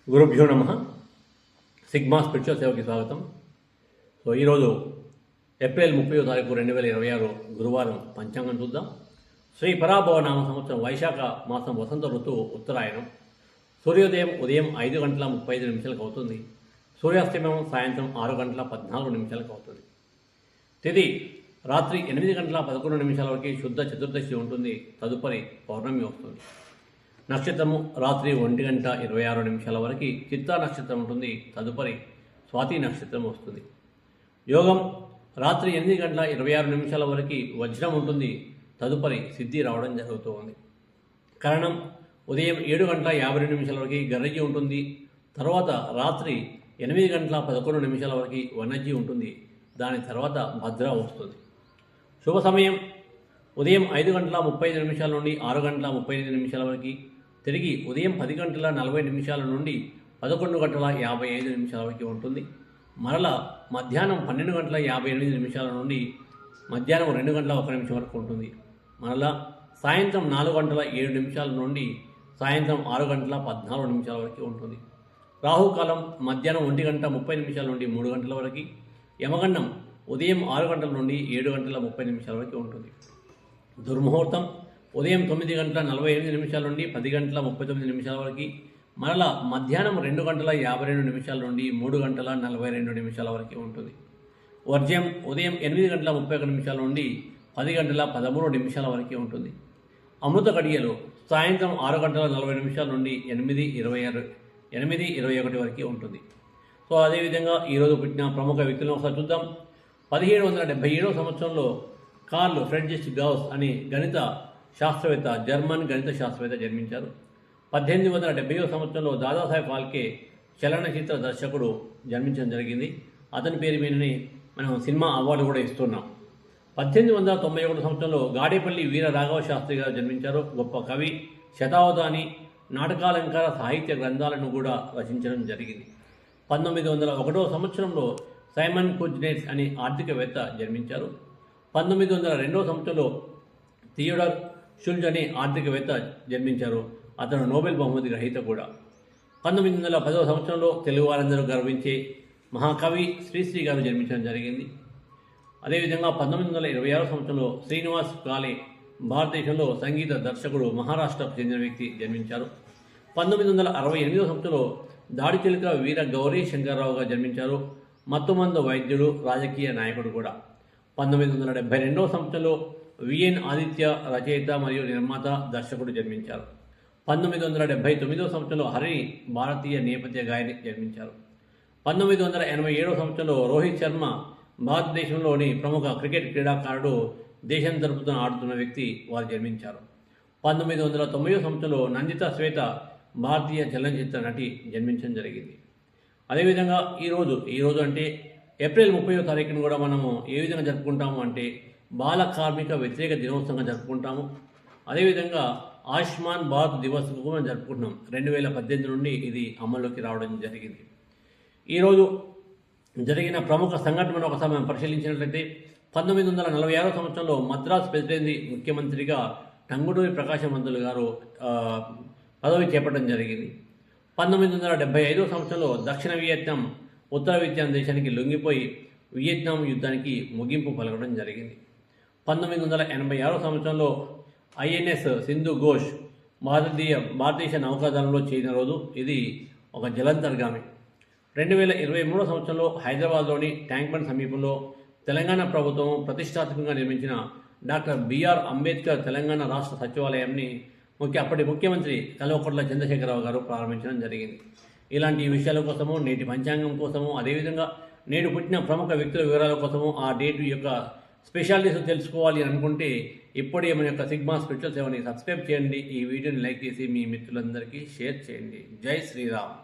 గురుభ్యో నమ. Sigma spiritual సేవకి స్వాగతం. సో ఈరోజు ఏప్రిల్ 30వ తారీఖు 2026 గురువారం పంచాంగం చూద్దాం. శ్రీ పరాభవ నామ సంవత్సరం వైశాఖ మాసం వసంత ఋతువు ఉత్తరాయణం. సూర్యోదయం ఉదయం 5:35 అవుతుంది. సూర్యాస్తమయం సాయంత్రం 6:14 అవుతుంది. తిథి రాత్రి 8:11 వరకు శుద్ధ చతుర్దశి ఉంటుంది. తదుపరి పౌర్ణమి వస్తుంది. నక్షత్రము రాత్రి 1:26 వరకు చిత్తా నక్షత్రం ఉంటుంది. తదుపరి స్వాతి నక్షత్రం వస్తుంది. యోగం రాత్రి 8:26 వరకు వజ్రం ఉంటుంది. తదుపరి సిద్ధి రావడం జరుగుతుంది. కరణం ఉదయం 7:52 వరకు గర్రజి ఉంటుంది. తర్వాత రాత్రి 8:11 వరకు వనజి ఉంటుంది. దాని తర్వాత భద్ర వస్తుంది. శుభ సమయం ఉదయం 5:35 నుండి 6:38 వరకు, తిరిగి ఉదయం 10:40 నుండి 11:55 వరకు ఉంటుంది. మరలా మధ్యాహ్నం 12:58 నుండి మధ్యాహ్నం 2:01 వరకు ఉంటుంది. మరలా సాయంత్రం 4:07 నుండి సాయంత్రం 6:14 వరకు ఉంటుంది. రాహుకాలం మధ్యాహ్నం 1:30 నుండి 3 గంటల వరకు, యమగండం ఉదయం 6 గంటల నుండి 7:30 వరకు ఉంటుంది. దుర్ముహూర్తం ఉదయం 9:48 నుండి 10:39 వరకు, మరలా మధ్యాహ్నం 2:52 నుండి 3:42 వరకు ఉంటుంది. వర్జ్యం ఉదయం 8:31 నుండి 10:13 వరకు ఉంటుంది. అమృత గడియలు సాయంత్రం 6:40 నుండి 8:21 వరకు ఉంటుంది. సో అదేవిధంగా ఈరోజు పుట్టిన ప్రముఖ వ్యక్తులను ఒకసారి చూద్దాం. 1777 సంవత్సరంలో కార్ల్ ఫ్రెడ్రిచ్ గౌస్ అని గణిత శాస్త్రవేత్త, జర్మన్ గణిత శాస్త్రవేత్త జన్మించారు. 1870 సంవత్సరంలో దాదాసాహెబ్ ఫాల్కే చలనచిత్ర దర్శకుడు జన్మించడం జరిగింది. అతని పేరు మీదనే మనం సినిమా అవార్డు కూడా ఇస్తున్నాం. 1891 సంవత్సరంలో గాడేపల్లి వీర రాఘవ శాస్త్రి గారు జన్మించారు. గొప్ప కవి, శతావధాని, నాటకాలంకార సాహిత్య గ్రంథాలను కూడా రచించడం జరిగింది. 1901 సంవత్సరంలో సైమన్ కుజ్నెట్స్ అనే ఆర్థికవేత్త జన్మించారు. 1902 సంవత్సరంలో థియోడర్ షుల్జ్ అనే ఆర్థికవేత్త జన్మించారు. అతను నోబెల్ బహుమతి గ్రహీత కూడా. 1910 సంవత్సరంలో తెలుగు వారందరూ గర్వించే మహాకవి శ్రీశ్రీ గారు జన్మించడం జరిగింది. అదేవిధంగా 1926 సంవత్సరంలో శ్రీనివాస్ కాలే భారతదేశంలో సంగీత దర్శకుడు, మహారాష్ట్రకు చెందిన వ్యక్తి జన్మించారు. 1968 సంవత్సరంలో దాడిచిలుక వీర గౌరీ శంకర్రావు గారు జన్మించారు. మత్తుమందు వైద్యుడు, రాజకీయ నాయకుడు కూడా. 1972 సంవత్సరంలో విఎన్ ఆదిత్య రచయిత మరియు నిర్మాత, దర్శకుడు జన్మించారు. 1979 సంవత్సరంలో హరిణి భారతీయ నేపథ్య గాయని జన్మించారు. 1987 సంవత్సరంలో రోహిత్ శర్మ భారతదేశంలోని ప్రముఖ క్రికెట్ క్రీడాకారుడు, దేశం తరపున ఆడుతున్న వ్యక్తి, వారు జన్మించారు. 1990 సంవత్సరంలో నందిత శ్వేత భారతీయ చలనచిత్ర నటి జన్మించడం జరిగింది. అదేవిధంగా ఈరోజు అంటే ఏప్రిల్ 30వ తారీఖును కూడా మనము ఏ విధంగా జరుపుకుంటాము అంటే బాల కార్మిక వ్యతిరేక దినోత్సవంగా జరుపుకుంటాము. అదేవిధంగా ఆయుష్మాన్ భారత్ దివస్కు మనం జరుపుకుంటున్నాం. 2018 నుండి ఇది అమల్లోకి రావడం జరిగింది. ఈరోజు జరిగిన ప్రముఖ సంఘటనను ఒకసారి మనం పరిశీలించినట్లయితే 1946 సంవత్సరంలో మద్రాసు ప్రెసిడెన్సీ ముఖ్యమంత్రిగా టంగుటూరి ప్రకాశం పంతులు గారు పదవి చేపట్టడం జరిగింది. 1975 సంవత్సరంలో దక్షిణ వియత్నాం ఉత్తర వియత్నాం దేశానికి లొంగిపోయి వియత్నాం యుద్ధానికి ముగింపు పలకడం జరిగింది. 1986 సంవత్సరంలో ఐఎన్ఎస్ సింధు ఘోష్ భారతదేశ నౌకాదళంలో చేరిన రోజు. ఇది ఒక జలంతర్గామి. 2023 సంవత్సరంలో హైదరాబాద్లోని ట్యాంక్ బండ్ సమీపంలో తెలంగాణ ప్రభుత్వం ప్రతిష్టాత్మకంగా నిర్మించిన డాక్టర్ బిఆర్ అంబేద్కర్ తెలంగాణ రాష్ట్ర సచివాలయాన్ని అప్పటి ముఖ్యమంత్రి కల్వకుంట్ల చంద్రశేఖరరావు గారు ప్రారంభించడం జరిగింది. ఇలాంటి విషయాల కోసము, నేటి పంచాంగం కోసము, అదేవిధంగా నేడు పుట్టిన ప్రముఖ వ్యక్తుల వివరాల కోసము, ఆ డేట్ యొక్క స్పెషాలిటీస్ తెలుసుకోవాలి అని అనుకుంటే ఇప్పుడే మన యొక్క సిగ్మా స్పిరిచువల్ సేవని సబ్స్క్రైబ్ చేయండి. ఈ వీడియోని లైక్ చేసి మీ మిత్రులందరికీ షేర్ చేయండి. జై శ్రీరామ్.